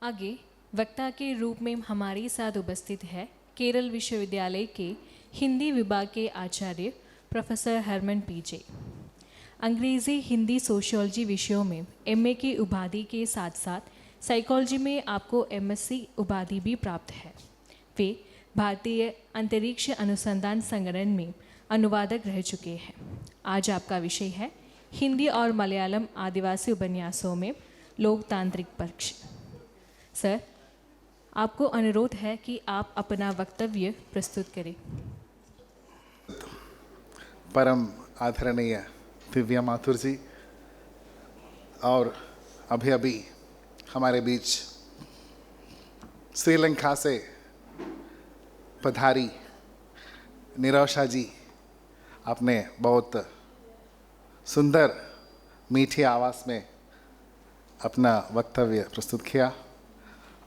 आगे वक्ता के रूप में हमारे साथ उपस्थित है केरल विश्वविद्यालय के हिंदी विभाग के आचार्य प्रोफेसर हरमन पीजे। अंग्रेज़ी हिंदी सोशियोलॉजी विषयों में एमए की उपाधि के साथ साथ साइकोलॉजी में आपको एमएससी उपाधि भी प्राप्त है। वे भारतीय अंतरिक्ष अनुसंधान संगठन में अनुवादक रह चुके हैं। आज आपका विषय है हिंदी और मलयालम आदिवासी उपन्यासों में लोकतांत्रिक पक्ष। सर, आपको अनुरोध है कि आप अपना वक्तव्य प्रस्तुत करें। परम आदरणीय दिव्या माथुर जी और अभी अभी हमारे बीच श्रीलंका से पधारी निरोशा जी, आपने बहुत सुंदर मीठी आवाज़ में अपना वक्तव्य प्रस्तुत किया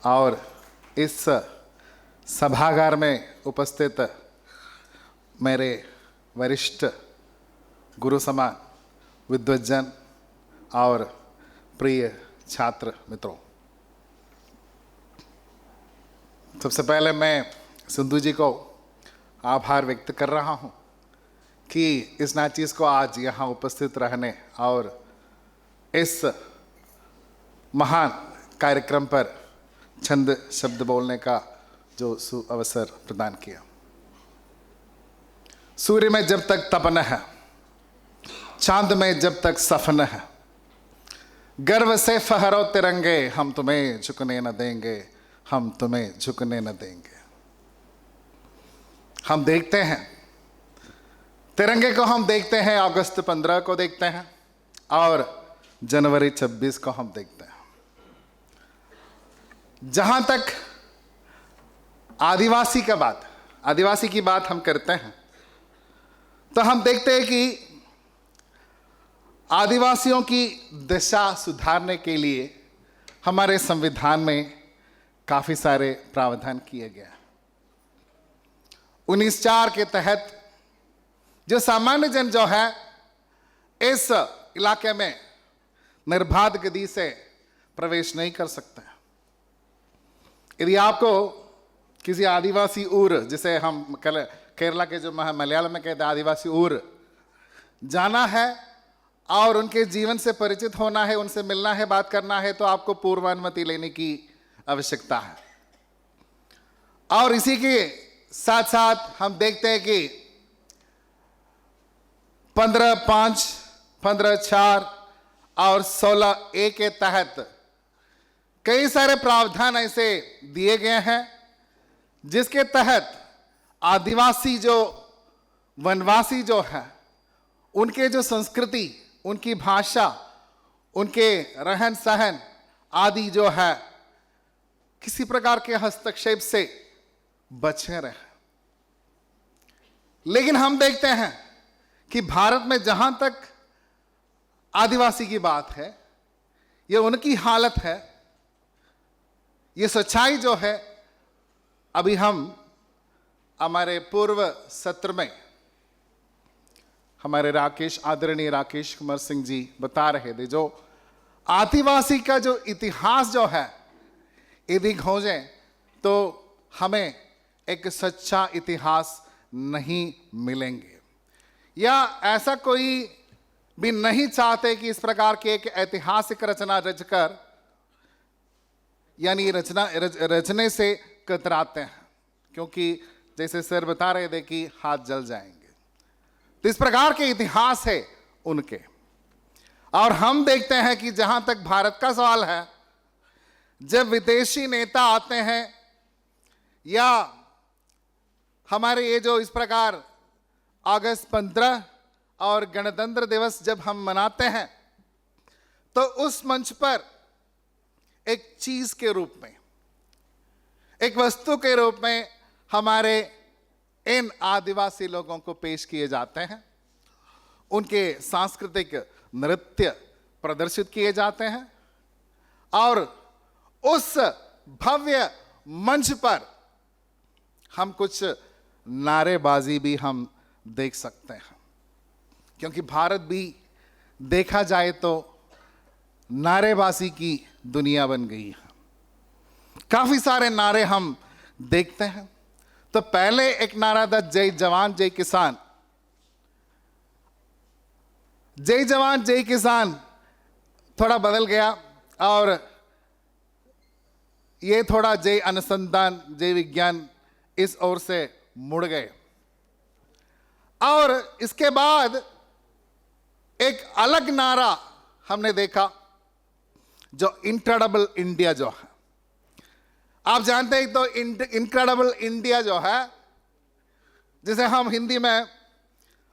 और इस सभागार में उपस्थित मेरे वरिष्ठ गुरु समान विद्वज्जन और प्रिय छात्र मित्रों, सबसे पहले मैं सिंधु जी को आभार व्यक्त कर रहा हूँ कि इस नाचीज़ को आज यहाँ उपस्थित रहने और इस महान कार्यक्रम पर छंद शब्द बोलने का जो अवसर प्रदान किया। सूर्य में जब तक तपन है, चांद में जब तक सफन है, गर्व से फहरो तिरंगे, हम तुम्हें झुकने न देंगे, हम तुम्हें झुकने न देंगे। हम देखते हैं तिरंगे को, हम देखते हैं अगस्त 15 को देखते हैं और जनवरी 26 को हम देखते हैं। जहां तक आदिवासी की बात हम करते हैं तो हम देखते हैं कि आदिवासियों की दशा सुधारने के लिए हमारे संविधान में काफी सारे प्रावधान किए गए हैं। 19(4) के तहत जो सामान्य जन जो है इस इलाके में निर्बाध गति से प्रवेश नहीं कर सकते। यदि आपको किसी आदिवासी ऊर, जिसे हम केरला के जो मलयालम में कहते हैं आदिवासी ऊर, जाना है और उनके जीवन से परिचित होना है, उनसे मिलना है, बात करना है, तो आपको पूर्वानुमति लेने की आवश्यकता है। और इसी के साथ साथ हम देखते हैं कि 15(5), 15(4) और 16(a) के तहत कई सारे प्रावधान ऐसे दिए गए हैं जिसके तहत आदिवासी जो वनवासी जो है, उनके जो संस्कृति, उनकी भाषा, उनके रहन सहन आदि जो है, किसी प्रकार के हस्तक्षेप से बचे रहे। लेकिन हम देखते हैं कि भारत में जहां तक आदिवासी की बात है, ये उनकी हालत है, ये सच्चाई जो है, अभी हम हमारे पूर्व सत्र में हमारे आदरणीय राकेश कुमार सिंह जी बता रहे थे, जो आदिवासी का जो इतिहास जो है, यदि खोजें तो हमें एक सच्चा इतिहास नहीं मिलेंगे, या ऐसा कोई भी नहीं चाहते कि इस प्रकार की एक ऐतिहासिक रचना रचकर, यानी रचने से कतराते हैं, क्योंकि जैसे सर बता रहे थे कि हाथ जल जाएंगे। तो इस प्रकार के इतिहास है उनके। और हम देखते हैं कि जहां तक भारत का सवाल है, जब विदेशी नेता आते हैं या हमारे ये जो इस प्रकार अगस्त 15 और गणतंत्र दिवस जब हम मनाते हैं, तो उस मंच पर एक चीज के रूप में, एक वस्तु के रूप में हमारे इन आदिवासी लोगों को पेश किए जाते हैं। उनके सांस्कृतिक नृत्य प्रदर्शित किए जाते हैं और उस भव्य मंच पर हम कुछ नारेबाजी भी हम देख सकते हैं, क्योंकि भारत भी देखा जाए तो नारेबाजी की दुनिया बन गई है। काफी सारे नारे हम देखते हैं। तो पहले एक नारा था जय जवान जय किसान। जय जवान जय किसान थोड़ा बदल गया और ये थोड़ा जय अनुसंधान जय विज्ञान इस ओर से मुड़ गए। और इसके बाद एक अलग नारा हमने देखा जो इनक्रेडिबल इंडिया जो है। आप जानते हैं तो इनक्रेडिबल इंडिया जो है, जिसे हम हिंदी में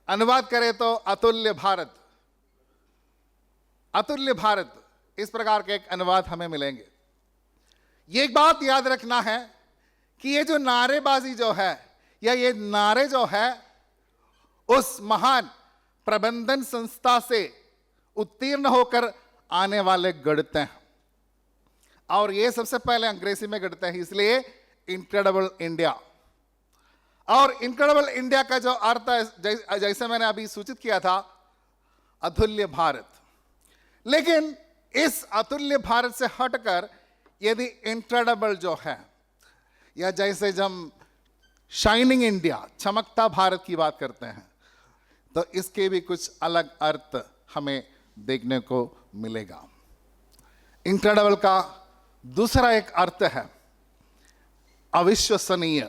अनुवाद करें तो अतुल्य भारत, अतुल्य भारत, इस प्रकार के एक अनुवाद हमें मिलेंगे। ये एक बात याद रखना है कि ये जो नारेबाजी जो है या ये नारे जो है उस महान प्रबंधन संस्था से उत्तीर्ण होकर आने वाले गढ़ते हैं, और ये सबसे पहले अंग्रेजी में गढ़ते हैं, इसलिए इनक्रेडिबल इंडिया। और इनक्रेडिबल इंडिया का जो अर्थ है, जैसे मैंने अभी सूचित किया था, अतुल्य भारत। लेकिन इस अतुल्य भारत से हटकर यदि इनक्रेडिबल जो है, या जैसे जब शाइनिंग इंडिया, चमकता भारत की बात करते हैं, तो इसके भी कुछ अलग अर्थ हमें देखने को मिलेगा। इनक्रेडिबल का दूसरा एक अर्थ है अविश्वसनीय,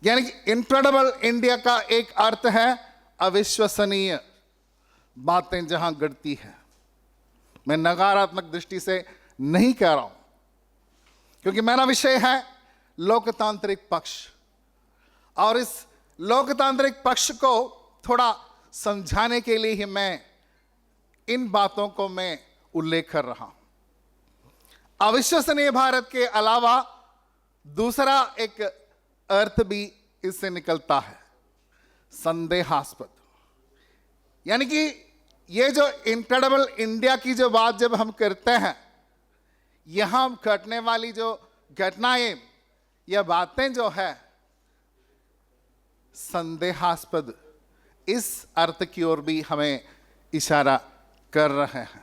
यानी कि इनक्रेडिबल इंडिया का एक अर्थ है अविश्वसनीय बातें जहां घटती है। मैं नकारात्मक दृष्टि से नहीं कह रहा हूं, क्योंकि मेरा विषय है लोकतांत्रिक पक्ष, और इस लोकतांत्रिक पक्ष को थोड़ा समझाने के लिए ही मैं इन बातों को मैं उल्लेख कर रहा हूं। अविश्वसनीय भारत के अलावा दूसरा एक अर्थ भी इससे निकलता है, संदेहास्पद। यानी कि ये जो इनक्रेडिबल इंडिया की जो बात जब हम करते हैं, यहां घटने वाली जो घटनाएं या बातें जो है संदेहास्पद, इस अर्थ की ओर भी हमें इशारा कर रहे हैं।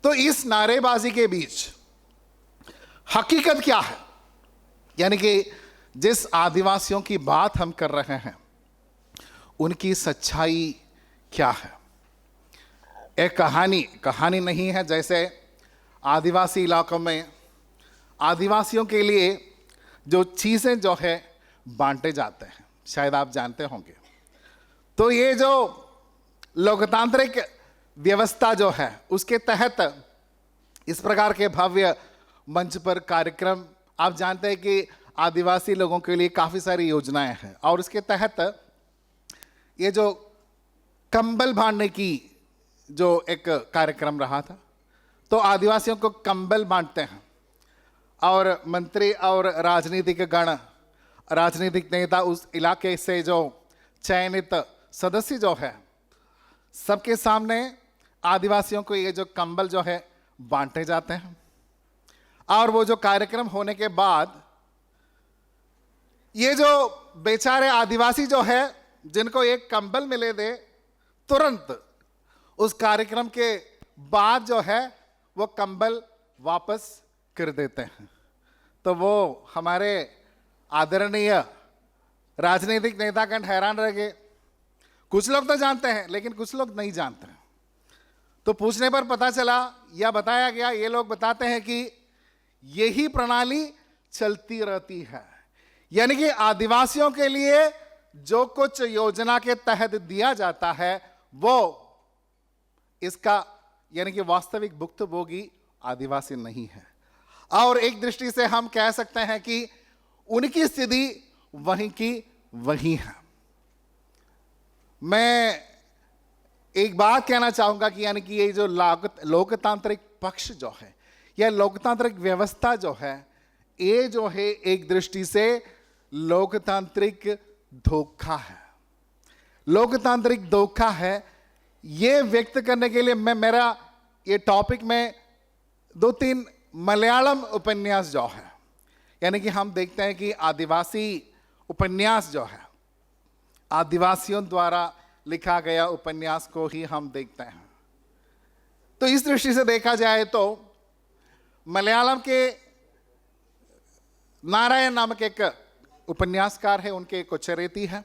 तो इस नारेबाजी के बीच हकीकत क्या है, यानी कि जिस आदिवासियों की बात हम कर रहे हैं उनकी सच्चाई क्या है। एक कहानी नहीं है, जैसे आदिवासी इलाकों में आदिवासियों के लिए जो चीज़ें जो है बांटे जाते हैं, शायद आप जानते होंगे। तो ये जो लोकतांत्रिक व्यवस्था जो है उसके तहत इस प्रकार के भव्य मंच पर कार्यक्रम, आप जानते हैं कि आदिवासी लोगों के लिए काफ़ी सारी योजनाएं हैं, और इसके तहत ये जो कंबल बांटने की जो एक कार्यक्रम रहा था, तो आदिवासियों को कंबल बांटते हैं, और मंत्री और राजनीतिक गण, राजनीतिक नेता, उस इलाके से जो चयनित सदस्य जो है, सबके सामने आदिवासियों को ये जो कंबल जो है बांटे जाते हैं। और वो जो कार्यक्रम होने के बाद ये जो बेचारे आदिवासी जो है जिनको एक कंबल मिले दे, तुरंत उस कार्यक्रम के बाद जो है वो कंबल वापस कर देते हैं। तो वो हमारे आदरणीय राजनीतिक नेतागण हैरान रह गए। कुछ लोग तो जानते हैं लेकिन कुछ लोग नहीं जानते हैं। तो पूछने पर पता चला या बताया गया, ये लोग बताते हैं कि यही प्रणाली चलती रहती है, यानी कि आदिवासियों के लिए जो कुछ योजना के तहत दिया जाता है वो इसका यानी कि वास्तविक भुक्तभोगी आदिवासी नहीं है। और एक दृष्टि से हम कह सकते हैं कि उनकी स्थिति वहीं की वहीं है। मैं एक बात कहना चाहूंगा कि यानी कि ये जो लोकतांत्रिक पक्ष जो है या लोकतांत्रिक व्यवस्था जो है, ये जो है एक दृष्टि से लोकतांत्रिक धोखा है। लोकतांत्रिक धोखा है, ये व्यक्त करने के लिए मैं मेरा ये टॉपिक में 2-3 मलयालम उपन्यास जो है, यानी कि हम देखते हैं कि आदिवासी उपन्यास जो है आदिवासियों द्वारा लिखा गया उपन्यास को ही हम देखते हैं। तो इस दृष्टि से देखा जाए तो मलयालम के नारायण नामक एक उपन्यासकार है, उनके कोचरेती है,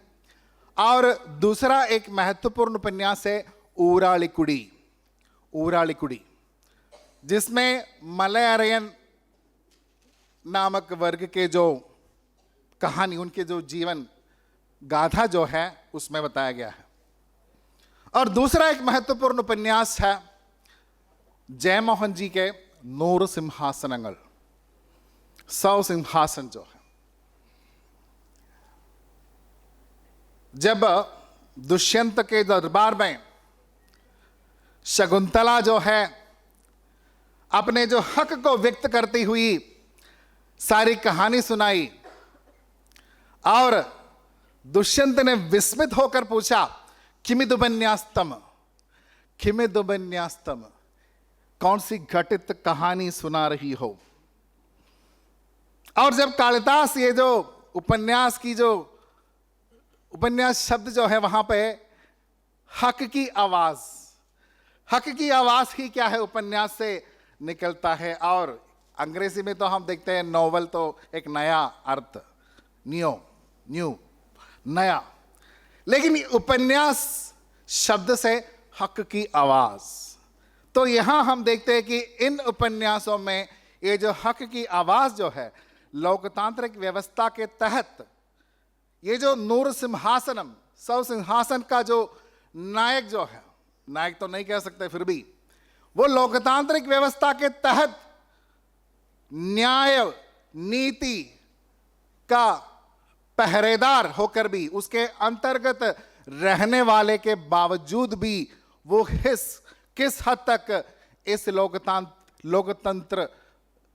और दूसरा एक महत्वपूर्ण उपन्यास है ऊरालिकुड़ी, ऊरालिकुड़ी, जिसमें मलयालयन नामक वर्ग के जो कहानी, उनके जो जीवन गाथा जो है उसमें बताया गया है। और दूसरा एक महत्वपूर्ण उपन्यास है जयमोहन जी के 100 सिंहासनங்கள், 100 सिंहासन जो है। जब दुष्यंत के दरबार में शकुंतला जो है अपने जो हक को व्यक्त करती हुई सारी कहानी सुनाई, और दुष्यंत ने विस्मित होकर पूछा किमिदुपन्यास्तम, किमिदुपन्यास्तम, कौन सी घटित कहानी सुना रही हो। और जब कालिदास ये जो उपन्यास की जो उपन्यास शब्द जो है वहां पे हक की आवाज, हक की आवाज ही क्या है उपन्यास से निकलता है। और अंग्रेजी में तो हम देखते हैं नोवेल तो एक नया अर्थ, न्यू, नया, लेकिन उपन्यास शब्द से हक की आवाज। तो यहां हम देखते हैं कि इन उपन्यासों में ये जो हक की आवाज जो है, लोकतांत्रिक व्यवस्था के तहत ये जो 100 सिंहासनम, 100 सिंहासन का जो नायक जो है, नायक तो नहीं कह सकते, फिर भी वो लोकतांत्रिक व्यवस्था के तहत न्याय नीति का पहरेदार होकर भी, उसके अंतर्गत रहने वाले के बावजूद भी वो किस हद तक इस लोकतंत्र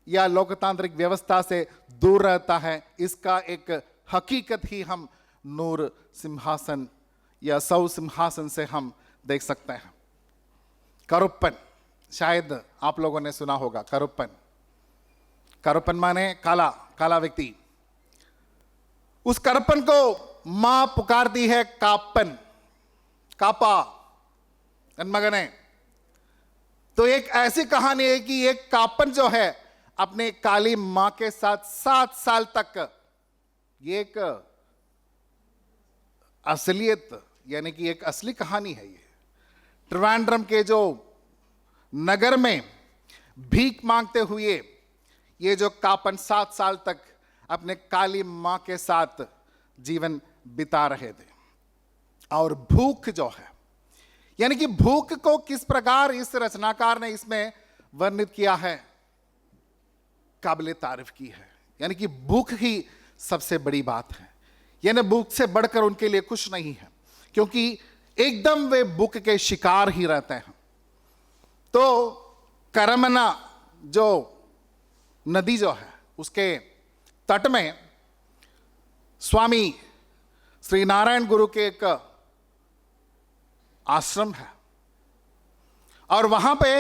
या लोकतांत्रिक व्यवस्था से दूर रहता है, इसका एक हकीकत ही हम 100 सिंहासन या 100 सिंहासन से हम देख सकते हैं। करुप्पन, शायद आप लोगों ने सुना होगा करुप्पन। करुप्पन माने काला, काला व्यक्ति। उस करुप्पन को मां पुकारती है काप्पन, कापा मगने। तो एक ऐसी कहानी है कि एक काप्पन जो है अपने काली मां के साथ 7 साल तक, ये एक असलियत यानी कि एक असली कहानी है। ये त्रिवेंद्रम के जो नगर में भीख मांगते हुए ये जो काप्पन 7 साल तक अपने काली मां के साथ जीवन बिता रहे थे। और भूख जो है, यानी कि भूख को किस प्रकार इस रचनाकार ने इसमें वर्णित किया है, काबिले तारीफ की है। यानी कि भूख ही सबसे बड़ी बात है, यानी भूख से बढ़कर उनके लिए कुछ नहीं है, क्योंकि एकदम वे भूख के शिकार ही रहते हैं। तो करमना जो नदी जो है उसके तट में स्वामी श्री नारायण गुरु के एक आश्रम है, और वहां पे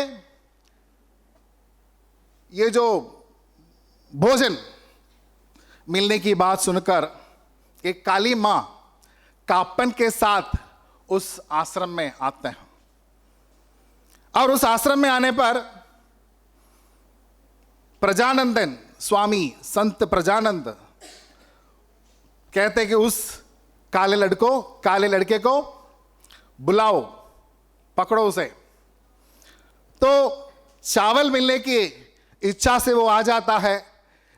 ये जो भोजन मिलने की बात सुनकर एक काली मां काप्पन के साथ उस आश्रम में आते हैं। और उस आश्रम में आने पर प्रजानंदन स्वामी संत प्रजानंद कहते कि उस काले लड़के को बुलाओ, पकड़ो उसे। तो चावल मिलने की इच्छा से वो आ जाता है,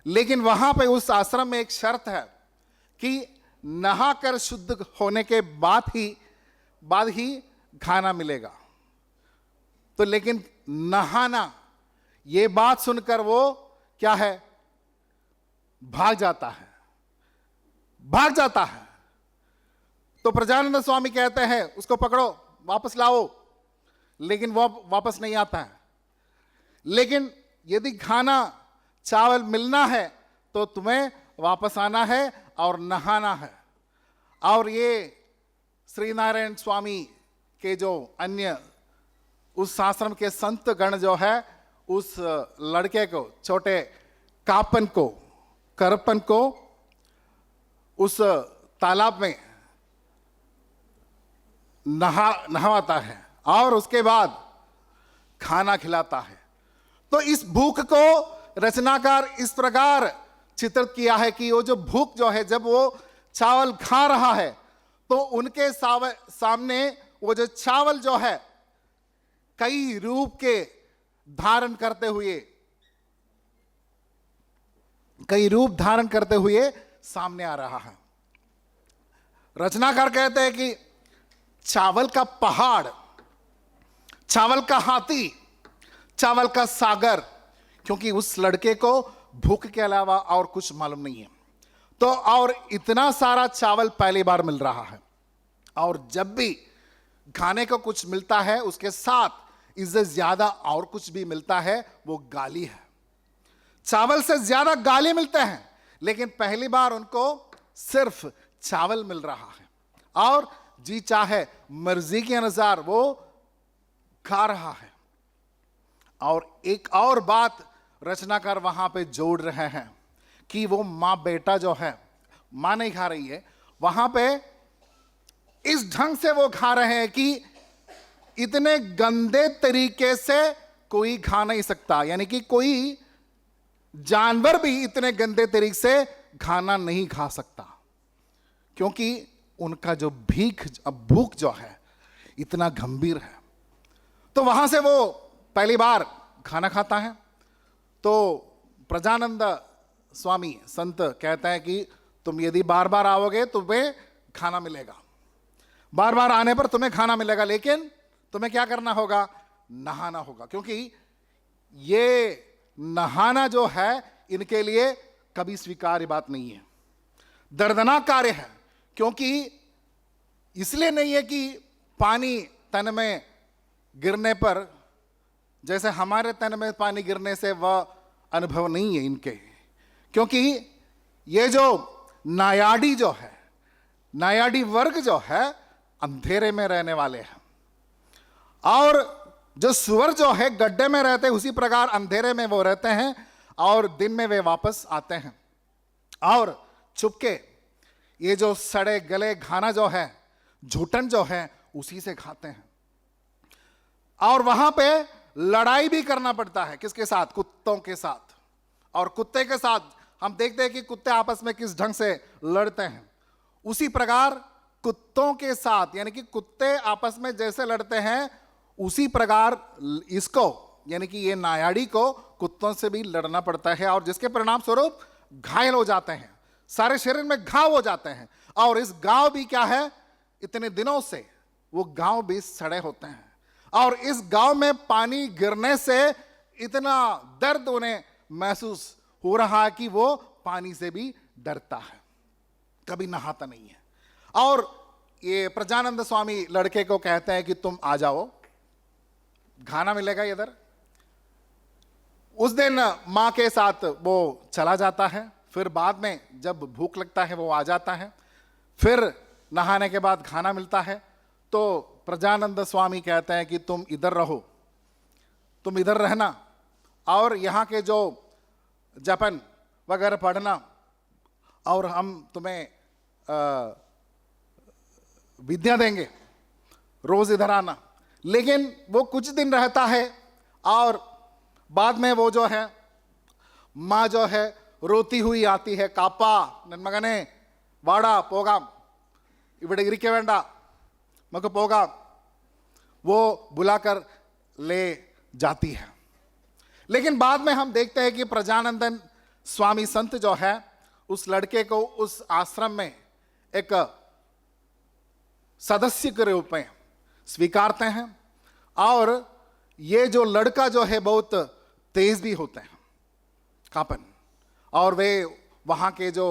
लेकिन वहां पे उस आश्रम में एक शर्त है कि नहाकर शुद्ध होने के बाद ही खाना मिलेगा। तो लेकिन नहाना, ये बात सुनकर वो क्या है, भाग जाता है। तो प्रजानंद स्वामी कहते हैं उसको पकड़ो, वापस लाओ, लेकिन वो वापस नहीं आता है। लेकिन यदि खाना चावल मिलना है तो तुम्हें वापस आना है और नहाना है। और ये श्री नारायण स्वामी के जो अन्य उस आश्रम के संत गण जो है उस लड़के को, छोटे करप्पन को उस तालाब में नहवाता है और उसके बाद खाना खिलाता है। तो इस भूख को रचनाकार इस प्रकार चित्रित किया है कि वो जो भूख जो है, जब वो चावल खा रहा है तो उनके सामने वो जो चावल जो है कई रूप के धारण करते हुए सामने आ रहा है। रचनाकार कहते हैं कि चावल का पहाड़, चावल का हाथी, चावल का सागर, क्योंकि उस लड़के को भूख के अलावा और कुछ मालूम नहीं है। तो और इतना सारा चावल पहली बार मिल रहा है, और जब भी खाने को कुछ मिलता है उसके साथ इससे ज्यादा और कुछ भी मिलता है, वो गाली है। चावल से ज्यादा गाली मिलते हैं, लेकिन पहली बार उनको सिर्फ चावल मिल रहा है और जी चाहे मर्जी के अनुसार वो खा रहा है। और एक और बात रचनाकार वहां पे जोड़ रहे हैं कि वो मां बेटा जो है, मां नहीं खा रही है, वहां पे इस ढंग से वो खा रहे हैं कि इतने गंदे तरीके से कोई खा नहीं सकता, यानी कि कोई जानवर भी इतने गंदे तरीके से खाना नहीं खा सकता, क्योंकि उनका जो भूख जो है इतना गंभीर है। तो वहां से वो पहली बार खाना खाता है। तो प्रजानंद स्वामी संत कहते हैं कि तुम यदि बार बार आओगे तुम्हें खाना मिलेगा, बार बार आने पर तुम्हें खाना मिलेगा, लेकिन तुम्हें क्या करना होगा? नहाना होगा, क्योंकि ये नहाना जो है इनके लिए कभी स्वीकार्य बात नहीं है, दर्दनाक कार्य है। क्योंकि इसलिए नहीं है कि पानी तन में गिरने पर, जैसे हमारे तन में पानी गिरने से वह अनुभव नहीं है इनके, क्योंकि ये जो नायाडी जो है, नायाडी वर्ग जो है अंधेरे में रहने वाले हैं, और जो सुअर जो है गड्ढे में रहते हैं, उसी प्रकार अंधेरे में वो रहते हैं और दिन में वे वापस आते हैं और चुपके ये जो सड़े गले खाना जो है, झूठन जो है, उसी से खाते हैं। और वहां पे लड़ाई भी करना पड़ता है, किसके साथ? कुत्तों के साथ। और कुत्ते के साथ हम देखते हैं कि कुत्ते आपस में किस ढंग से लड़ते हैं, उसी प्रकार कुत्तों के साथ, यानी कि कुत्ते आपस में जैसे लड़ते हैं उसी प्रकार इसको, यानी कि ये नायाड़ी को कुत्तों से भी लड़ना पड़ता है, और जिसके परिणाम स्वरूप घायल हो जाते हैं, सारे शरीर में घाव हो जाते हैं। और इस घाव भी क्या है, इतने दिनों से वो घाव भी सड़े होते हैं, और इस घाव में पानी गिरने से इतना दर्द उन्हें महसूस हो रहा है कि वो पानी से भी डरता है, कभी नहाता नहीं है। और ये प्रजानंद स्वामी लड़के को कहते हैं कि तुम आ जाओ, खाना मिलेगा इधर। उस दिन मां के साथ वो चला जाता है, फिर बाद में जब भूख लगता है वो आ जाता है, फिर नहाने के बाद खाना मिलता है। तो प्रजानंद स्वामी कहते हैं कि तुम इधर रहो, तुम इधर रहना, और यहाँ के जो जपन वगैरह पढ़ना, और हम तुम्हें विद्या देंगे, रोज इधर आना। लेकिन वो कुछ दिन रहता है और बाद में वो जो है माँ जो है रोती हुई आती है, कापा नन मगने वाड़ा पोगाम इवड़े इरिके वेंडा मको पोगाम, वो बुलाकर ले जाती है। लेकिन बाद में हम देखते हैं कि प्रजानंदन स्वामी संत जो है उस लड़के को उस आश्रम में एक सदस्य के रूप में स्वीकारते हैं, और ये जो लड़का जो है बहुत तेज भी होते हैं, कापन, और वे वहाँ के जो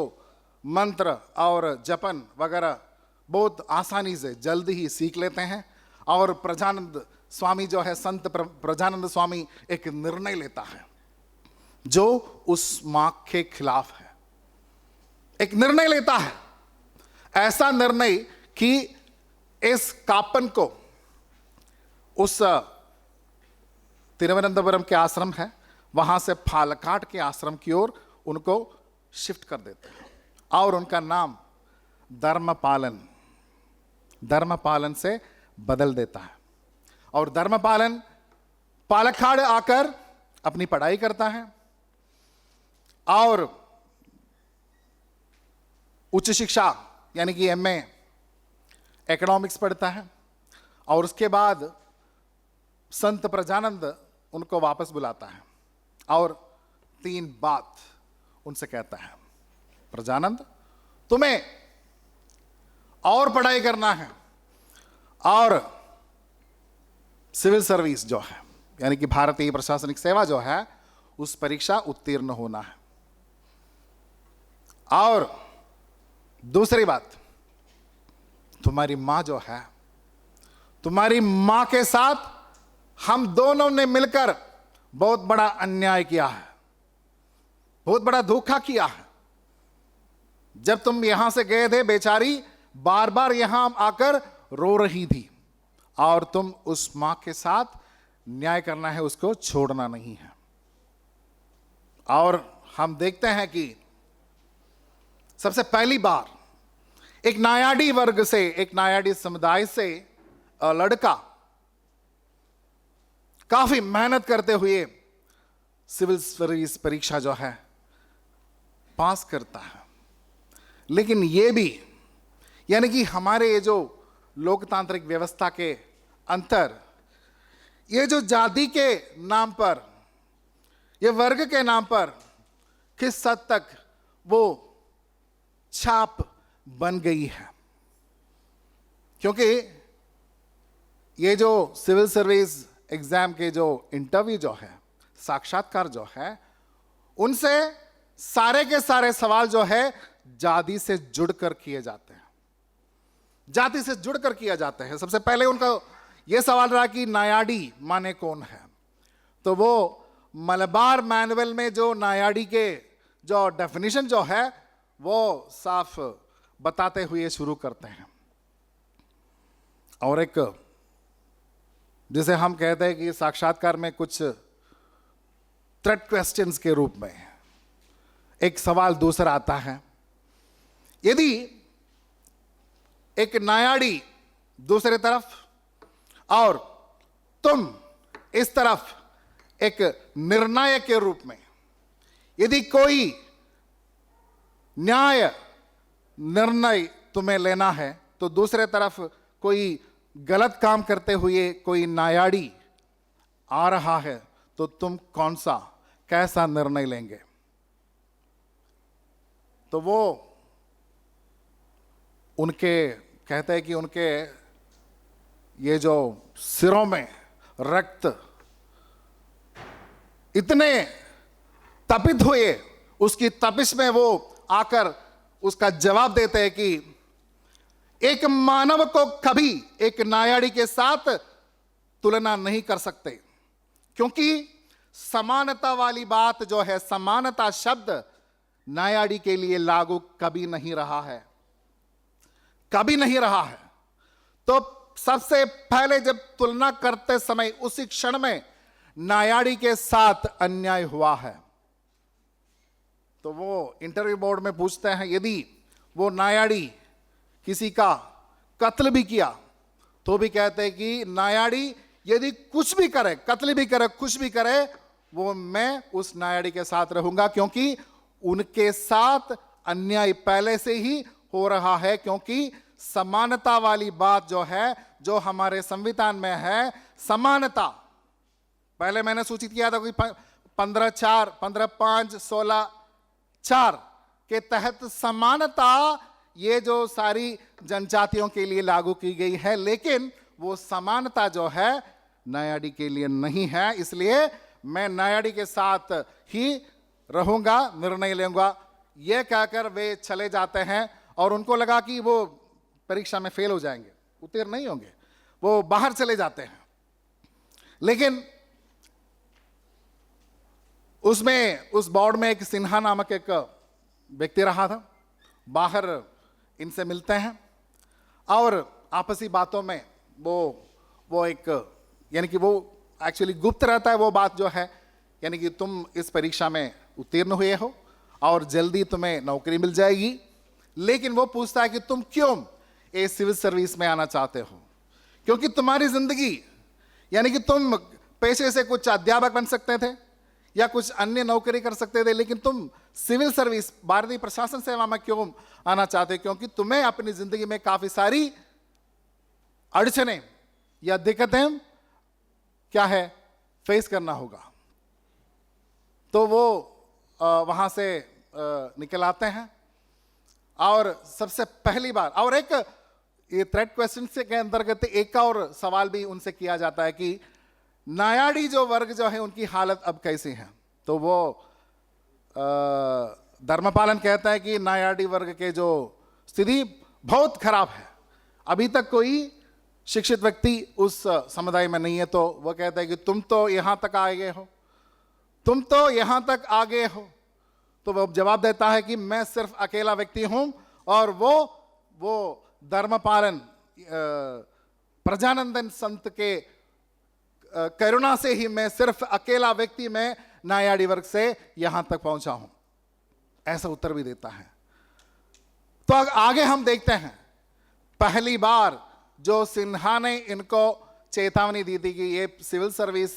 मंत्र और जपन वगैरह बहुत आसानी से जल्दी ही सीख लेते हैं। और प्रजानंद स्वामी जो है, संत प्रजानंद स्वामी एक निर्णय लेता है जो उस मां के खिलाफ है। एक निर्णय लेता है, ऐसा निर्णय कि इस कापन को उस तिरुवनंतपुरम के आश्रम है वहां से फालकाट के आश्रम की ओर उनको शिफ्ट कर देते हैं, और उनका नाम धर्मपालन, धर्मपालन से बदल देता है। और धर्मपालन पालक्काड़ आकर अपनी पढ़ाई करता है और उच्च शिक्षा यानी कि एमए इकोनॉमिक्स पढ़ता है। और उसके बाद संत प्रजानंद उनको वापस बुलाता है और 3 बात उनसे कहता है, प्रजानंद तुम्हें और पढ़ाई करना है और सिविल सर्विस जो है यानी कि भारतीय प्रशासनिक सेवा जो है उस परीक्षा उत्तीर्ण होना है। और दूसरी बात, तुम्हारी मां जो है, तुम्हारी मां के साथ हम दोनों ने मिलकर बहुत बड़ा अन्याय किया है, बहुत बड़ा धोखा किया है। जब तुम यहां से गए थे बेचारी बार बार यहां आकर रो रही थी और तुम उस मां के साथ न्याय करना है, उसको छोड़ना नहीं है। और हम देखते हैं कि सबसे पहली बार एक नायाडी वर्ग से, एक नायाडी समुदाय से लड़का काफी मेहनत करते हुए सिविल सर्विस परीक्षा जो है पास करता है। लेकिन ये भी यानी कि हमारे ये जो लोकतांत्रिक व्यवस्था के अंतर, ये जो जाति के नाम पर, ये वर्ग के नाम पर किस हद तक वो छाप बन गई है। क्योंकि ये जो सिविल सर्विस एग्जाम के जो इंटरव्यू जो है, साक्षात्कार जो है, उनसे सारे के सारे सवाल जो है जाति से जुड़कर किए जाते हैं, जाति से जुड़कर किया जाते हैं। सबसे पहले उनका यह सवाल रहा कि नायाडी माने कौन है, तो वो मलबार मैनुअल में जो नायाडी के जो डेफिनेशन जो है वो साफ बताते हुए शुरू करते हैं। और एक जिसे हम कहते हैं कि साक्षात्कार में कुछ थ्रेट क्वेश्चंस के रूप में एक सवाल दूसरा आता है। यदि एक नायाडी दूसरे तरफ और तुम इस तरफ एक निर्णायक के रूप में, यदि कोई न्याय निर्णय तुम्हें लेना है तो दूसरे तरफ कोई गलत काम करते हुए कोई नायाडी आ रहा है तो तुम कौन सा कैसा निर्णय लेंगे। तो वो उनके कहते हैं कि उनके ये जो सिरों में रक्त इतने तपित हुए, उसकी तपिश में वो आकर उसका जवाब देते हैं कि एक मानव को कभी एक नायाडी के साथ तुलना नहीं कर सकते, क्योंकि समानता वाली बात जो है, समानता शब्द नायाडी के लिए लागू कभी नहीं रहा है, कभी नहीं रहा है। तो सबसे पहले जब तुलना करते समय उसी क्षण में नायाडी के साथ अन्याय हुआ है। तो वो इंटरव्यू बोर्ड में पूछते हैं, यदि वो नायाडी किसी का कत्ल भी किया तो भी कहते हैं कि नायाडी यदि कुछ भी करे, कत्ल भी करे, कुछ भी करे, वो मैं उस नायाडी के साथ रहूंगा, क्योंकि उनके साथ अन्याय पहले से ही हो रहा है। क्योंकि समानता वाली बात जो है, जो हमारे संविधान में है, समानता, पहले मैंने सूचित किया था कि 15(4), 15(5), 16(4) के तहत समानता ये जो सारी जनजातियों के लिए लागू की गई है, लेकिन वो समानता जो है नायाडी के लिए नहीं है। इसलिए मैं नायाडी के साथ ही रहूंगा, निर्णय लूंगा, ये कहकर वे चले जाते हैं। और उनको लगा कि वो परीक्षा में फेल हो जाएंगे, उत्तीर्ण नहीं होंगे, वो बाहर चले जाते हैं। लेकिन उसमें उस बोर्ड में एक सिन्हा नामक एक व्यक्ति रहा था, बाहर इनसे मिलते हैं और आपसी बातों में वो एक यानी कि वो एक्चुअली गुप्त रहता है वो बात जो है, यानी कि तुम इस परीक्षा में उत्तीर्ण हुए हो और जल्दी तुम्हें नौकरी मिल जाएगी। लेकिन वो पूछता है कि तुम क्यों ये सिविल सर्विस में आना चाहते हो, क्योंकि तुम्हारी जिंदगी, यानी कि तुम पेशे से कुछ अध्यापक बन सकते थे या कुछ अन्य नौकरी कर सकते थे, लेकिन तुम सिविल सर्विस, भारतीय प्रशासन सेवा में क्यों आना चाहते? क्योंकि तुम्हें अपनी जिंदगी में काफी सारी अड़चनें या दिक्कतें क्या है फेस करना होगा। तो वो वहां से निकल आते हैं और सबसे पहली बार, और एक ये थ्रेड क्वेश्चन से के अंतर्गत एक और सवाल भी उनसे किया जाता है कि नायाड़ी जो वर्ग जो है उनकी हालत अब कैसी है? तो वो धर्मपालन कहता है कि नायाड़ी वर्ग के जो स्थिति बहुत खराब है, अभी तक कोई शिक्षित व्यक्ति उस समुदाय में नहीं है। तो वो कहता है कि तुम तो यहां तक आ गए हो, तुम तो यहां तक आ गए हो। तो वो जवाब देता है कि मैं सिर्फ अकेला व्यक्ति हूं, और वो धर्मपालन प्रजानंदन संत के करुणा से ही मैं सिर्फ अकेला व्यक्ति, मैं नायाड़ी वर्ग से यहां तक पहुंचा हूं, ऐसा उत्तर भी देता है। तो आगे हम देखते हैं, पहली बार जो सिन्हा ने इनको चेतावनी दी थी कि ये सिविल सर्विस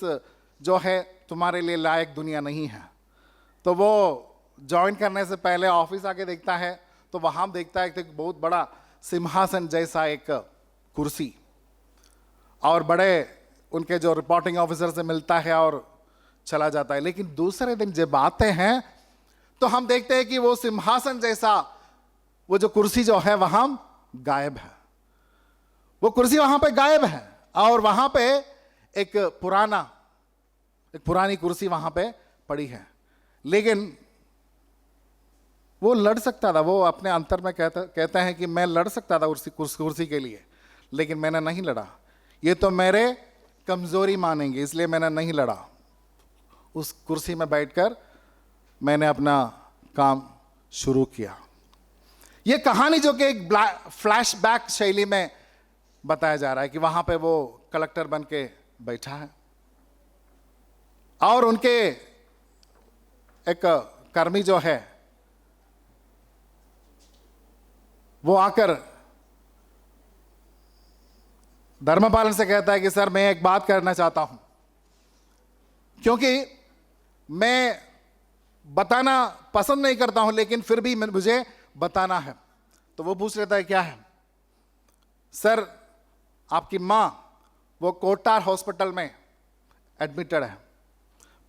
जो है तुम्हारे लिए लायक दुनिया नहीं है, तो वो ज्वाइन करने से पहले ऑफिस आके देखता है, तो वहां देखता है कि बहुत बड़ा सिंहासन जैसा एक कुर्सी, और बड़े उनके जो रिपोर्टिंग ऑफिसर से मिलता है और चला जाता है। लेकिन दूसरे दिन जब आते हैं तो हम देखते हैं कि वो सिंहासन जैसा वो जो कुर्सी जो है वहां गायब है, वो कुर्सी वहां पे गायब है, और वहां पे एक पुरानी कुर्सी वहां पे पड़ी है। लेकिन वो लड़ सकता था, वो अपने अंतर में कहता है कि मैं लड़ सकता था उस कुर्सी के लिए, लेकिन मैंने नहीं लड़ा, ये तो मेरे कमजोरी मानेंगे, इसलिए मैंने नहीं लड़ा। उस कुर्सी में बैठकर मैंने अपना काम शुरू किया। यह कहानी जो कि एक फ्लैशबैक शैली में बताया जा रहा है कि वहां पे वो कलेक्टर बन के बैठा है, और उनके एक कर्मी जो है वो आकर धर्मपालन से कहता है कि सर मैं एक बात करना चाहता हूं, क्योंकि मैं बताना पसंद नहीं करता हूं, लेकिन फिर भी मुझे बताना है। तो वो पूछ लेता है क्या है? सर आपकी मां वो कोटार हॉस्पिटल में एडमिटेड है,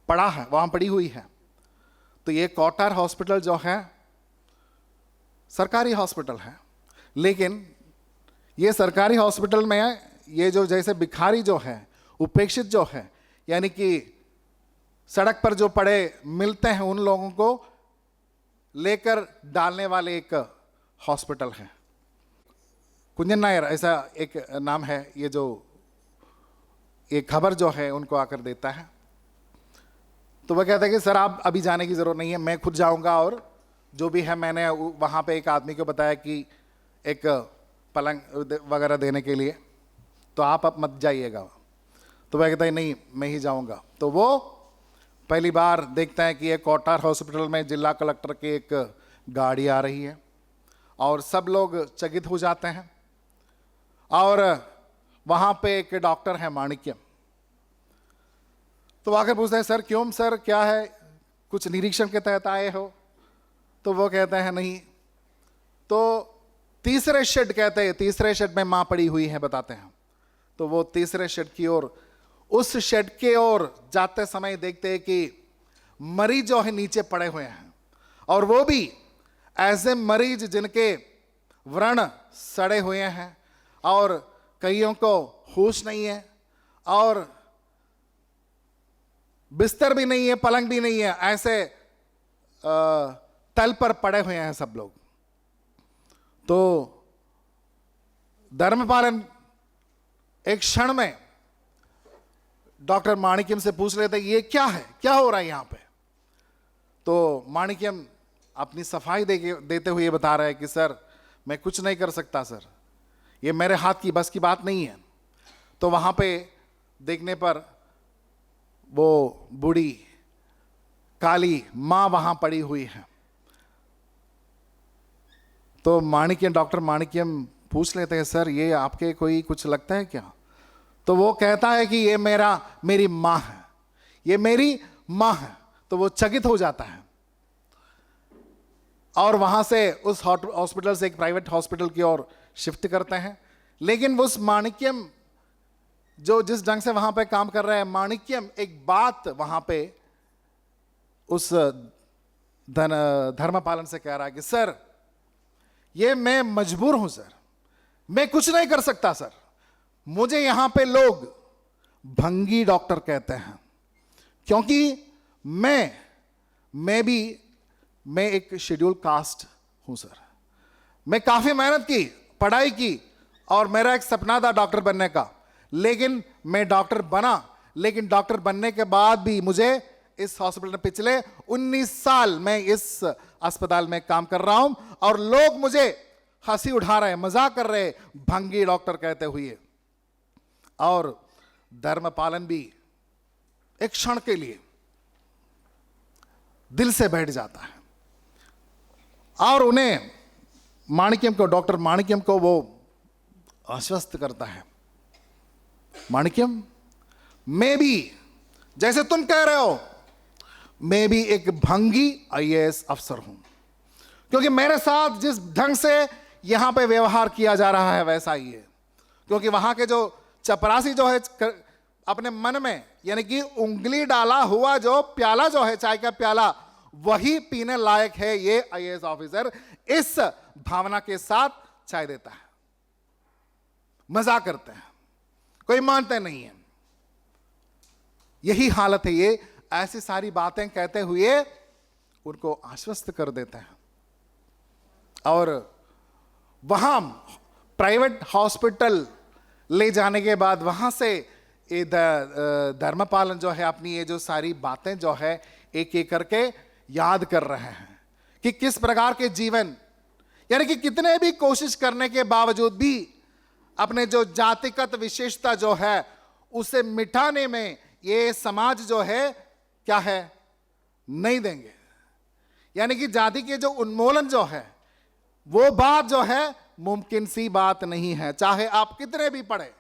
पड़ा है, वहां पड़ी हुई है। तो ये कोटार हॉस्पिटल जो है सरकारी हॉस्पिटल है, लेकिन ये सरकारी हॉस्पिटल में ये जो जैसे भिखारी जो है, उपेक्षित जो है, यानी कि सड़क पर जो पड़े मिलते हैं, उन लोगों को लेकर डालने वाले एक हॉस्पिटल है। कुंजन नायर ऐसा एक नाम है, ये जो एक खबर जो है उनको आकर देता है। तो वह कहता है कि सर आप अभी जाने की जरूरत नहीं है, मैं खुद जाऊंगा, और जो भी है मैंने वहां पे एक आदमी को बताया कि एक पलंग वगैरह देने के लिए, तो आप अब मत जाइएगा। तो वह कहता है नहीं मैं ही जाऊंगा। तो वो पहली बार देखता है कि एक कोटार हॉस्पिटल में जिला कलेक्टर की एक गाड़ी आ रही है, और सब लोग चकित हो जाते हैं। और वहां पे एक डॉक्टर है माणिक्यम, तो आकर पूछते हैं सर क्यों सर, क्या है, कुछ निरीक्षण के तहत आए हो? तो वो कहते हैं नहीं। तो तीसरे शेड कहते हैं, तीसरे शेड में मां पड़ी हुई है बताते हैं। तो वो तीसरे शेड की ओर, उस शेड के ओर जाते समय देखते हैं कि मरीज जो है नीचे पड़े हुए हैं, और वो भी ऐसे मरीज जिनके व्रण सड़े हुए हैं, और कईयों को होश नहीं है, और बिस्तर भी नहीं है, पलंग भी नहीं है, ऐसे तल पर पड़े हुए हैं सब लोग। तो धर्मपालन एक क्षण में डॉक्टर माणिक्यम से पूछ लेते ये क्या है, क्या हो रहा है यहां पे? तो माणिक्यम अपनी सफाई देते हुए बता रहा है कि सर मैं कुछ नहीं कर सकता सर, ये मेरे हाथ की बस की बात नहीं है। तो वहां पे देखने पर वो बूढ़ी काली मां वहां पड़ी हुई है। तो डॉक्टर माणिक्यम पूछ लेते हैं सर ये आपके कोई कुछ लगता है क्या? तो वो कहता है कि ये मेरी माँ है, ये मेरी माँ है। तो वो चकित हो जाता है और वहां से उस हॉस्पिटल से एक प्राइवेट हॉस्पिटल की ओर शिफ्ट करते हैं। लेकिन उस माणिक्यम जो जिस ढंग से वहां पे काम कर रहे हैं, माणिक्यम एक बात वहां पे उस धर्मपालन से कह रहा है कि सर, ये मैं मजबूर हूं सर, मैं कुछ नहीं कर सकता सर, मुझे यहां पे लोग भंगी डॉक्टर कहते हैं, क्योंकि मैं एक शेड्यूल कास्ट हूं सर। मैं काफी मेहनत की, पढ़ाई की और मेरा एक सपना था डॉक्टर बनने का, लेकिन मैं डॉक्टर बना। लेकिन डॉक्टर बनने के बाद भी मुझे इस हॉस्पिटल में पिछले 19 साल मैं इस अस्पताल में काम कर रहा हूं और लोग मुझे हंसी उठा रहे हैं, मजाक कर रहे हैं, भंगी डॉक्टर कहते हुए। और धर्मपालन भी एक क्षण के लिए दिल से बैठ जाता है और उन्हें माणिक्यम को, डॉक्टर माणिक्यम को वो आश्वस्त करता है, माणिक्यम, मैं भी जैसे तुम कह रहे हो, मैं भी एक भंगी आईएएस अफसर हूं, क्योंकि मेरे साथ जिस ढंग से यहां पे व्यवहार किया जा रहा है वैसा ही है। क्योंकि वहां के जो चपरासी जो है अपने मन में, यानी कि उंगली डाला हुआ जो प्याला जो है, चाय का प्याला, वही पीने लायक है ये आईएएस ऑफिसर, इस भावना के साथ चाय देता है। मजाक करते हैं, कोई मानते नहीं है। यही हालत है। ये ऐसी सारी बातें कहते हुए उनको आश्वस्त कर देते हैं और वहां प्राइवेट हॉस्पिटल ले जाने के बाद वहां से ये धर्मपालन जो है अपनी ये जो सारी बातें जो है एक एक करके याद कर रहे हैं कि किस प्रकार के जीवन, यानी कि कितने भी कोशिश करने के बावजूद भी अपने जो जातिगत विशेषता जो है उसे मिटाने में ये समाज जो है क्या है, नहीं देंगे। यानी कि जाति के जो उन्मूलन जो है वो बात जो है मुमकिन सी बात नहीं है। चाहे आप कितने भी पढ़े,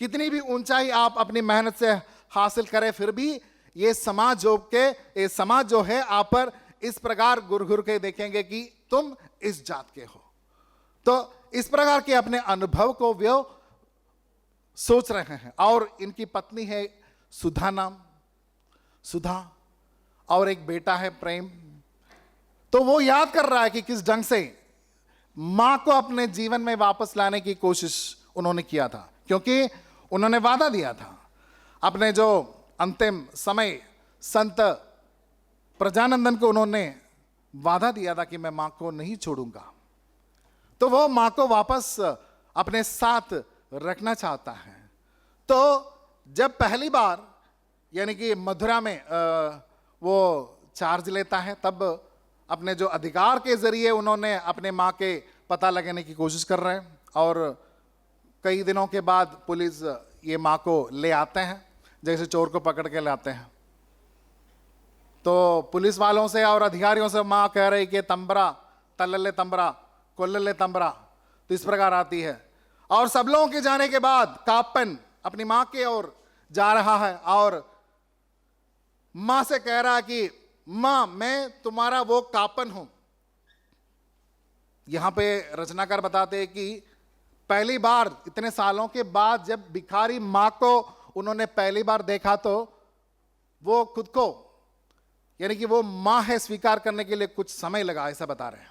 कितनी भी ऊंचाई आप अपनी मेहनत से हासिल करें, फिर भी ये समाज जो है आप पर इस प्रकार घुर घुर के देखेंगे कि तुम इस जात के हो। तो इस प्रकार के अपने अनुभव को वे सोच रहे हैं। और इनकी पत्नी है सुधा और एक बेटा है प्रेम। तो वो याद कर रहा है कि किस ढंग से मां को अपने जीवन में वापस लाने की कोशिश उन्होंने किया था, क्योंकि उन्होंने वादा दिया था अपने जो अंतिम समय संत प्रजानंदन को, उन्होंने वादा दिया था कि मैं मां को नहीं छोड़ूंगा। तो वो मां को वापस अपने साथ रखना चाहता है। तो जब पहली बार यानी कि मथुरा में वो चार्ज लेता है, तब अपने जो अधिकार के जरिए उन्होंने अपने मां के पता लगाने की कोशिश कर रहे हैं। और कई दिनों के बाद पुलिस ये मां को ले आते हैं, जैसे चोर को पकड़ के लाते हैं। तो पुलिस वालों से और अधिकारियों से मां कह रही कि तंबरा तल्ले तंबरा कोल्ले तंबरा, तो इस प्रकार आती है। और सब लोगों के जाने के बाद कापन अपनी मां की ओर जा रहा है और मां से कह रहा है कि मां, मैं तुम्हारा वो कापन हूं। यहां पे रचनाकार बताते हैं कि पहली बार इतने सालों के बाद जब भिखारी मां को उन्होंने पहली बार देखा तो वो खुद को, यानी कि वो मां है, स्वीकार करने के लिए कुछ समय लगा, ऐसा बता रहे हैं।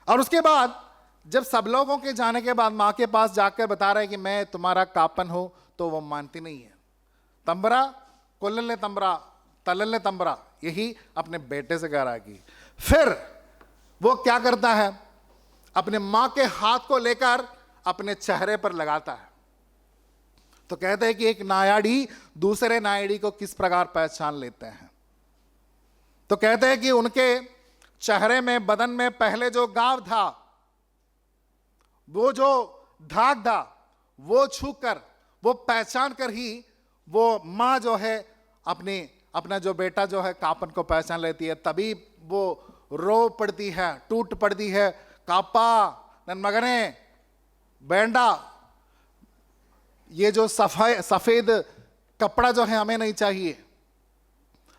और उसके बाद जब सब लोगों के जाने के बाद मां के पास जाकर बता रहे हैं कि मैं तुम्हारा कापन हूं, तो वो मानती नहीं है। तंबरा कोल्ले तंबरा तल्ले तंबरा, यही अपने बेटे से कह रहा है कि फिर वो क्या करता है, अपने मां के हाथ को लेकर अपने चेहरे पर लगाता है। तो कहते हैं कि एक नायाड़ी दूसरे नायाड़ी को किस प्रकार पहचान लेते हैं। तो कहते हैं कि उनके चेहरे में, बदन में पहले जो गाव था, वो जो धाग था, वो छूकर, वो पहचान कर ही वो मां जो है अपना जो बेटा जो है कापन को पहचान लेती है। तभी वो रो पड़ती है, टूट पड़ती है, कापा नन मगने बेंडा, ये जो सफेद कपड़ा जो है हमें नहीं चाहिए,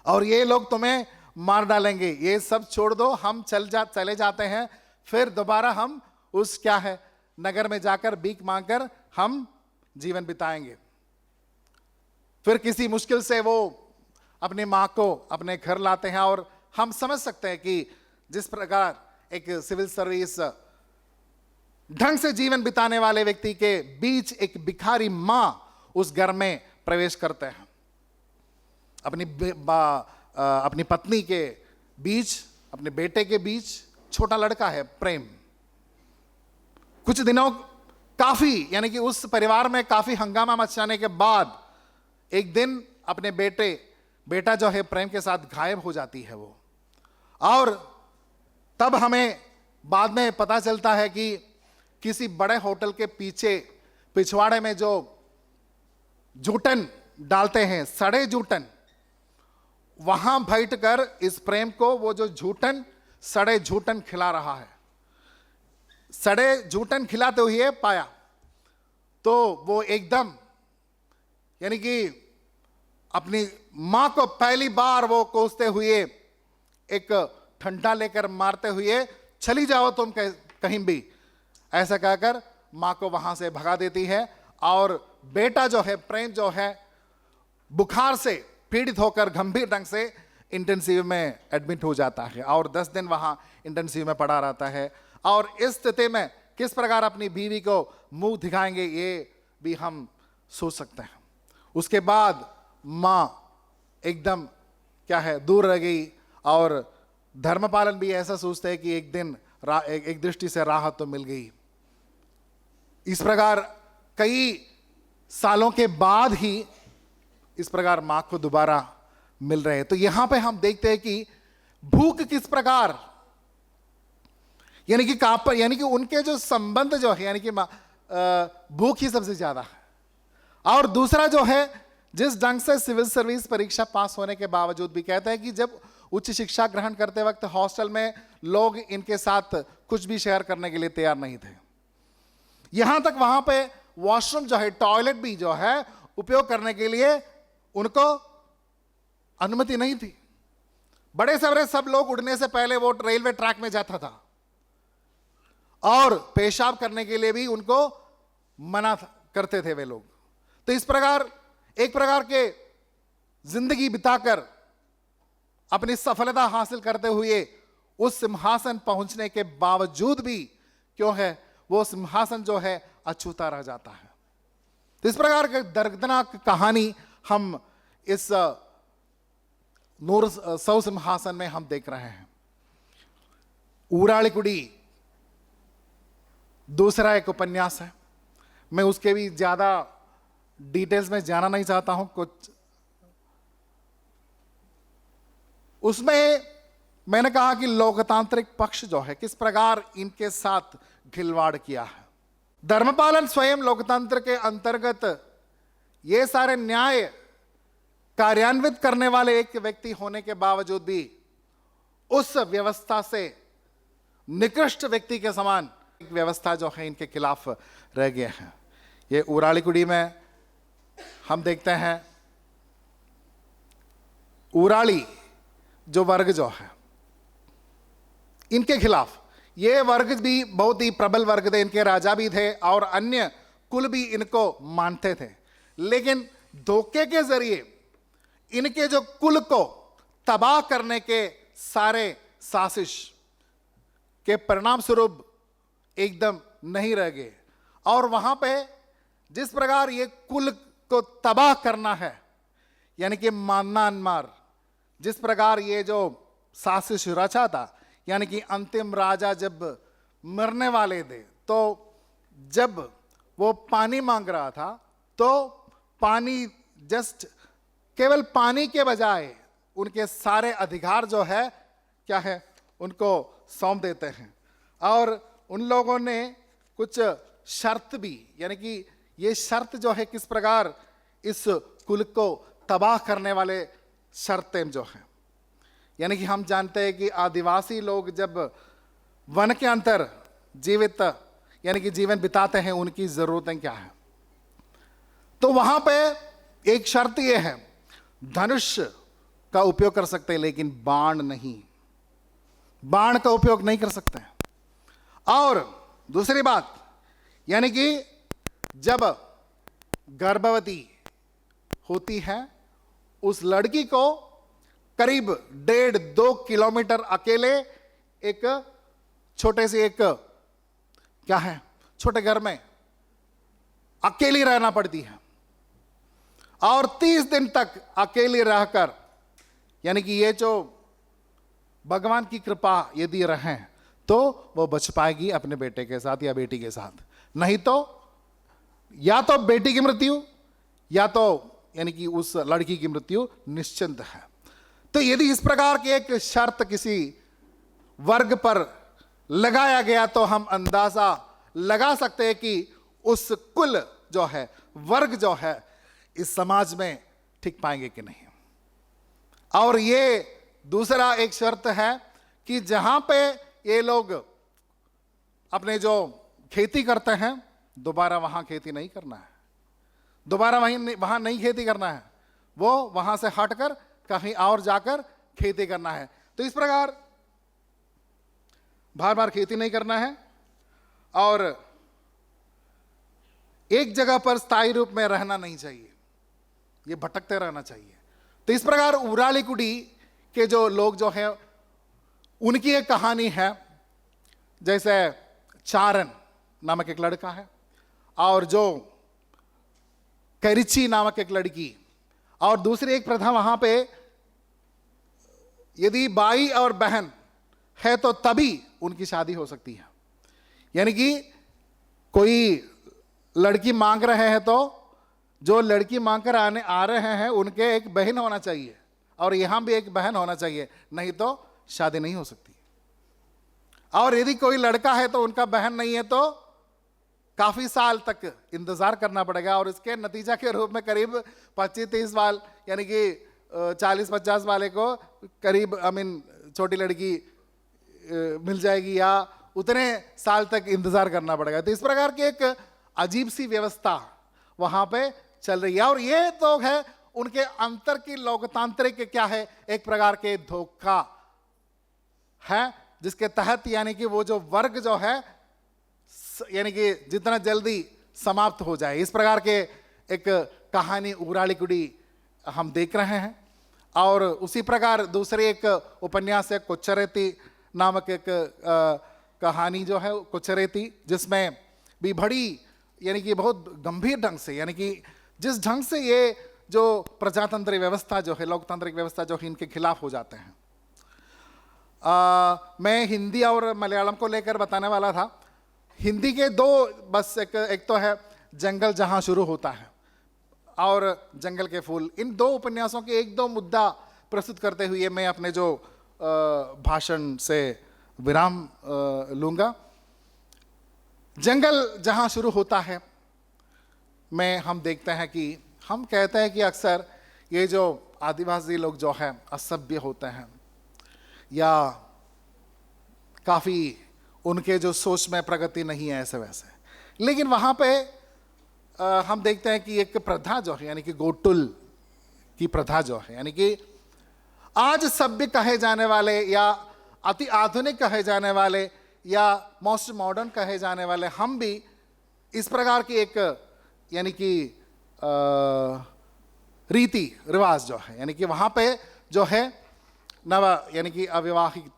और ये लोग तुम्हें मार डालेंगे, ये सब छोड़ दो, हम चले जाते हैं। फिर दोबारा हम उस क्या है नगर में जाकर भीख मांगकर हम जीवन बिताएंगे। फिर किसी मुश्किल से वो अपनी माँ को अपने घर लाते हैं, और हम समझ सकते हैं कि जिस प्रकार एक सिविल सर्विस ढंग से जीवन बिताने वाले व्यक्ति के बीच एक भिखारी माँ उस घर में प्रवेश करते हैं, अपनी पत्नी के बीच, अपने बेटे के बीच छोटा लड़का है प्रेम। कुछ दिनों काफी यानी कि उस परिवार में काफी हंगामा मचाने के बाद एक दिन अपने बेटा जो है प्रेम के साथ गायब हो जाती है वो। और तब हमें बाद में पता चलता है कि किसी बड़े होटल के पीछे पिछवाड़े में जो जूठन डालते हैं, सड़े जूठन, वहां बैठकर इस प्रेम को वो जो जूठन सड़े जूठन खिला रहा है। सड़े जूठन खिलाते हुए पाया तो वो एकदम यानी कि अपनी मां को पहली बार वो कोसते हुए एक ठंडा लेकर मारते हुए, चली जाओ तुम कहीं भी, ऐसा कहकर मां को वहां से भगा देती है। और बेटा जो है प्रेम जो है बुखार से पीड़ित होकर गंभीर ढंग से इंटेंसिव में एडमिट हो जाता है और 10 दिन वहां इंटेंसिव में पड़ा रहता है। और इस स्थिति में किस प्रकार अपनी बीवी को मुंह दिखाएंगे ये भी हम सोच सकते हैं। उसके बाद मां एकदम क्या है दूर रह गई, और धर्मपालन भी ऐसा सोचते हैं कि एक दिन एक दृष्टि से राहत तो मिल गई। इस प्रकार कई सालों के बाद ही इस प्रकार मां को दोबारा मिल रहे हैं। तो यहां पे हम देखते हैं कि भूख किस प्रकार यानी कि उनके जो संबंध जो है यानी कि भूख ही सबसे ज्यादा है। और दूसरा जो है, जिस ढंग से सिविल सर्विस परीक्षा पास होने के बावजूद भी कहते हैं कि जब उच्च शिक्षा ग्रहण करते वक्त हॉस्टल में लोग इनके साथ कुछ भी शेयर करने के लिए तैयार नहीं थे। यहां तक वहां पे वॉशरूम जो है, टॉयलेट भी जो है उपयोग करने के लिए उनको अनुमति नहीं थी। बड़े से बड़े सब लोग उड़ने से पहले वो रेलवे ट्रैक में जाता था, और पेशाब करने के लिए भी उनको मना करते थे वे लोग। तो इस प्रकार एक प्रकार के जिंदगी बिताकर अपनी सफलता हासिल करते हुए उस सिंहासन पहुंचने के बावजूद भी क्यों है वो सिंहासन जो है अछूता रह जाता है। तो इस प्रकार की दर्दनाक कहानी हम इस नूर सौ सिंहासन में हम देख रहे हैं। ऊरालिकुड़ी दूसरा एक उपन्यास है, मैं उसके भी ज्यादा डिटेल्स में जाना नहीं चाहता हूं। कुछ उसमें मैंने कहा कि लोकतांत्रिक पक्ष जो है किस प्रकार इनके साथ खिलवाड़ किया है। धर्मपालन स्वयं लोकतंत्र के अंतर्गत ये सारे न्याय कार्यान्वित करने वाले एक व्यक्ति होने के बावजूद भी उस व्यवस्था से निकृष्ट व्यक्ति के समान एक व्यवस्था जो है इनके खिलाफ रह गए हैं। ये ऊरालिकुड़ी में हम देखते हैं ऊराली जो वर्ग जो है इनके खिलाफ, ये वर्ग भी बहुत ही प्रबल वर्ग थे, इनके राजा भी थे और अन्य कुल भी इनको मानते थे। लेकिन धोखे के जरिए इनके जो कुल को तबाह करने के सारे साजिश के परिणाम स्वरूप एकदम नहीं रह गए। और वहां पे जिस प्रकार ये कुल को तबाह करना है यानी कि मानना अनमार, जिस प्रकार ये जो साजिश रचा था, यानी कि अंतिम राजा जब मरने वाले थे तो जब वो पानी मांग रहा था तो पानी जस्ट केवल पानी के बजाय उनके सारे अधिकार जो है क्या है उनको सौंप देते हैं। और उन लोगों ने कुछ शर्त भी, यानी कि ये शर्त जो है किस प्रकार इस कुल को तबाह करने वाले शर्तें जो हैं, यानी कि हम जानते हैं कि आदिवासी लोग जब वन के अंदर जीवित यानी कि जीवन बिताते हैं उनकी जरूरतें क्या है। तो वहां पे एक शर्त यह है, धनुष का उपयोग कर सकते हैं लेकिन बाण नहीं, बाण का उपयोग नहीं कर सकते हैं। और दूसरी बात, यानी कि जब गर्भवती होती है उस लड़की को करीब 1.5-2 किलोमीटर अकेले एक छोटे से एक क्या है छोटे घर में अकेली रहना पड़ती है, और 30 दिन तक अकेली रहकर, यानी कि ये जो भगवान की कृपा यदि रहे तो वो बच पाएगी अपने बेटे के साथ या बेटी के साथ, नहीं तो या तो बेटी की मृत्यु या तो यानी कि उस लड़की की मृत्यु निश्चिंत है। तो यदि इस प्रकार की एक शर्त किसी वर्ग पर लगाया गया तो हम अंदाजा लगा सकते हैं कि उस कुल जो है, वर्ग जो है, इस समाज में टिक पाएंगे कि नहीं। और ये दूसरा एक शर्त है कि जहां पे ये लोग अपने जो खेती करते हैं दोबारा वहां खेती नहीं करना है, दोबारा वहां नहीं खेती करना है, वो वहां से हटकर कहीं और जाकर खेती करना है। तो इस प्रकार बार बार खेती नहीं करना है और एक जगह पर स्थायी रूप में रहना नहीं चाहिए, ये भटकते रहना चाहिए। तो इस प्रकार उरालीकुडी के जो लोग जो है उनकी एक कहानी है, जैसे चारण नामक एक लड़का है और जो कैरिची नामक एक लड़की, और दूसरी एक प्रथा वहां पे यदि भाई और बहन है तो तभी उनकी शादी हो सकती है। यानी कि कोई लड़की मांग रहे हैं तो जो लड़की मांग कर आ रहे हैं उनके एक बहन होना चाहिए और यहां भी एक बहन होना चाहिए, नहीं तो शादी नहीं हो सकती। और यदि कोई लड़का है तो उनका बहन नहीं है तो काफी साल तक इंतजार करना पड़ेगा, और इसके नतीजा के रूप में करीब 25-30 साल यानी कि 40-50 वाले को करीब छोटी लड़की मिल जाएगी या उतने साल तक इंतजार करना पड़ेगा। तो इस प्रकार की एक अजीब सी व्यवस्था वहां पे चल रही है, और ये तो है उनके अंतर की लोकतांत्रिक क्या है, एक प्रकार के धोखा है, जिसके तहत यानी कि वो जो वर्ग जो है यानी कि जितना जल्दी समाप्त हो जाए, इस प्रकार के एक कहानी उरालीकुडी हम देख रहे हैं। और उसी प्रकार दूसरे एक उपन्यास है कोच्चरेती नामक एक कहानी जो है कोच्चरेती, जिसमें भी बड़ी यानी कि बहुत गंभीर ढंग से, यानी कि जिस ढंग से ये जो प्रजातंत्र व्यवस्था जो है, लोकतांत्रिक व्यवस्था जो है, इनके खिलाफ हो जाते हैं। मैं हिंदी और मलयालम को लेकर बताने वाला था। हिंदी के दो बस एक तो है जंगल जहां शुरू होता है और जंगल के फूल, इन दो उपन्यासों के एक दो मुद्दा प्रस्तुत करते हुए मैं अपने जो भाषण से विराम लूंगा। जंगल जहां शुरू होता है में हम देखते हैं कि हम कहते हैं कि अक्सर ये जो आदिवासी लोग जो है असभ्य होते हैं या काफ़ी उनके जो सोच में प्रगति नहीं है ऐसे वैसे, लेकिन वहाँ पे हम देखते हैं कि एक प्रथा जो है यानी कि गोटुल की प्रथा जो है, यानी कि आज सभ्य कहे जाने वाले या अति आधुनिक कहे जाने वाले या मोस्ट मॉडर्न कहे जाने वाले हम भी इस प्रकार की एक यानी कि रीति रिवाज जो है, यानी कि वहाँ पे जो है नव यानी कि अविवाहित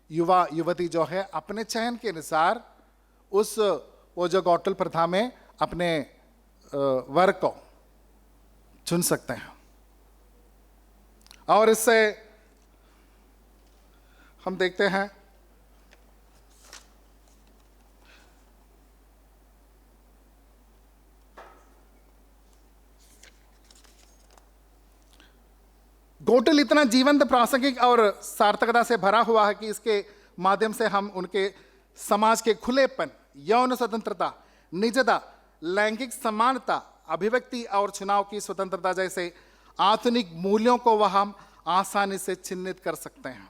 युवा युवती जो है अपने चयन के अनुसार वो जो गौटल प्रथा में अपने वर्ग को चुन सकते हैं। और इससे हम देखते हैं गोटल इतना जीवंत, प्रासंगिक और सार्थकता से भरा हुआ है कि इसके माध्यम से हम उनके समाज के खुलेपन, यौन स्वतंत्रता, निजता, लैंगिक समानता, अभिव्यक्ति और चुनाव की स्वतंत्रता जैसे आधुनिक मूल्यों को वह हम आसानी से चिन्हित कर सकते हैं।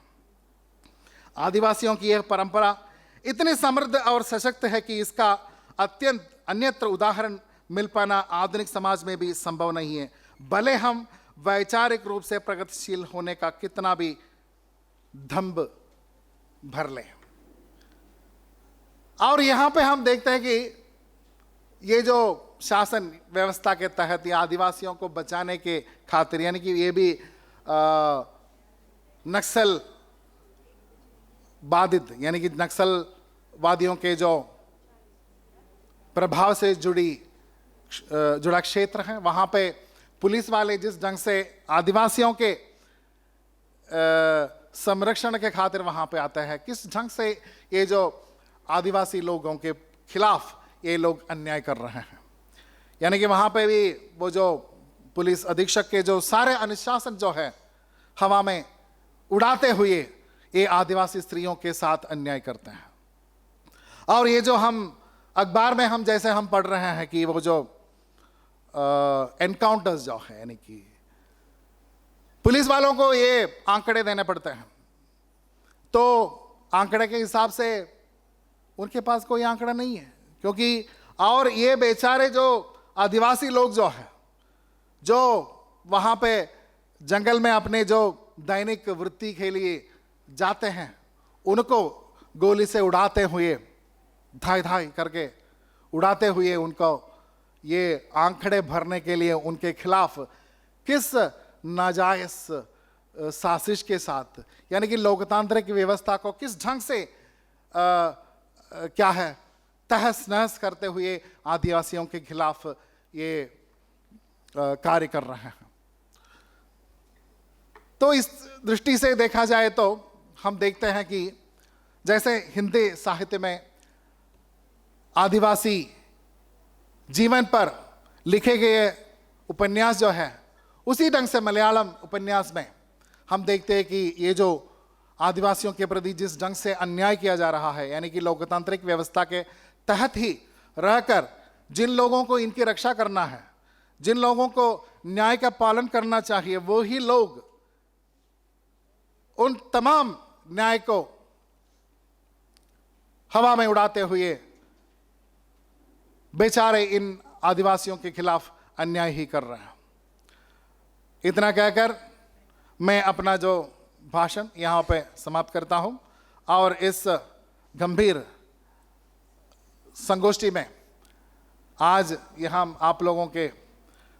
आदिवासियों की यह परंपरा इतनी समृद्ध और सशक्त है कि इसका अत्यंत अन्यत्र उदाहरण मिल पाना आधुनिक समाज में भी संभव नहीं है, भले हम वैचारिक रूप से प्रगतिशील होने का कितना भी दंभ भर लें। और यहां पे हम देखते हैं कि ये जो शासन व्यवस्था के तहत या आदिवासियों को बचाने के खातिर, यानी कि ये भी नक्सल बाधित, यानी कि नक्सलवादियों के जो प्रभाव से जुड़ा क्षेत्र है, वहां पे पुलिस वाले जिस ढंग से आदिवासियों के संरक्षण के खातिर वहां पे आते हैं, किस ढंग से ये जो आदिवासी लोगों के खिलाफ ये लोग अन्याय कर रहे हैं। यानी कि वहां पे भी वो जो पुलिस अधीक्षक के जो सारे अनुशासन जो है हवा में उड़ाते हुए ये आदिवासी स्त्रियों के साथ अन्याय करते हैं। और ये जो हम अखबार में हम जैसे हम पढ़ रहे हैं कि वो जो एनकाउंटर्स जो है, यानी कि पुलिस वालों को ये आंकड़े देने पड़ते हैं, तो आंकड़े के हिसाब से उनके पास कोई आंकड़ा नहीं है, क्योंकि और ये बेचारे जो आदिवासी लोग जो है, जो वहां पे जंगल में अपने जो दैनिक वृत्ति के लिए जाते हैं, उनको गोली से उड़ाते हुए, धाई धाई करके उड़ाते हुए, उनको ये आंकड़े भरने के लिए उनके खिलाफ किस नाजायज साजिश के साथ, यानी कि लोकतांत्रिक व्यवस्था को किस ढंग से क्या है तहस नहस करते हुए आदिवासियों के खिलाफ ये कार्य कर रहे हैं। तो इस दृष्टि से देखा जाए तो हम देखते हैं कि जैसे हिंदी साहित्य में आदिवासी जीवन पर लिखे गए उपन्यास जो है, उसी ढंग से मलयालम उपन्यास में हम देखते हैं कि ये जो आदिवासियों के प्रति जिस ढंग से अन्याय किया जा रहा है, यानी कि लोकतांत्रिक व्यवस्था के तहत ही रहकर जिन लोगों को इनकी रक्षा करना है, जिन लोगों को न्याय का पालन करना चाहिए, वो ही लोग उन तमाम न्याय को हवा में उड़ाते हुए बेचारे इन आदिवासियों के खिलाफ अन्याय ही कर रहे हैं। इतना कहकर मैं अपना जो भाषण यहाँ पे समाप्त करता हूँ और इस गंभीर संगोष्ठी में आज यहाँ आप लोगों के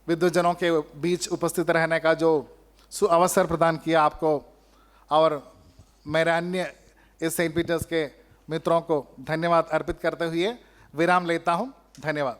विद्वजनों के बीच उपस्थित रहने का जो अवसर प्रदान किया आपको और मेरे अन्य इस सेंट पीटर्स के मित्रों को धन्यवाद अर्पित करते हुए विराम लेता हूँ। धन्यवाद।